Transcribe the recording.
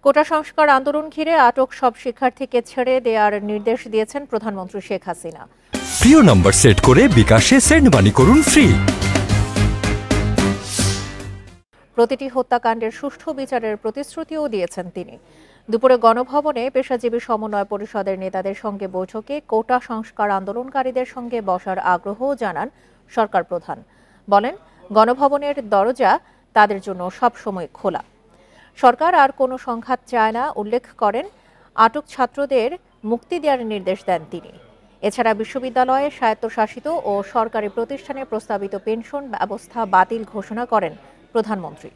কোটা সংস্কার আন্দোলন ঘিরে আটক সব শিক্ষার্থীকে ছেড়ে দেওয়ার নির্দেশ দিয়েছেন প্রধানমন্ত্রী শেখ হাসিনা। প্রিয় নম্বর সেট করে বিকাশে সেন্ড মানি করুন ফ্রি। প্রতিটি হত্যাকাণ্ডের সুষ্ঠু বিচারের প্রতিশ্রুতিও দিয়েছেন তিনি। দুপুরে গণভবনে পেশাজীবী সমন্বয় পরিষদের নেতাদের সঙ্গে বৈঠকে কোটা সংস্কার আন্দোলনকারীদের সঙ্গে বসার আগ্রহও জানান সরকার প্রধান। বলেন, গণভবনের দরজা তাদের জন্য সবসময় খোলা। সরকার আর কোনো সংঘাত চায় না উল্লেখ করেন। আটক ছাত্রদের মুক্তি দেওয়ার নির্দেশ দেন তিনি। এছাড়া বিশ্ববিদ্যালয়ে স্বায়ত্তশাসিত ও সরকারি প্রতিষ্ঠানে প্রস্তাবিত পেনশন ব্যবস্থা বাতিল ঘোষণা করেন প্রধানমন্ত্রী।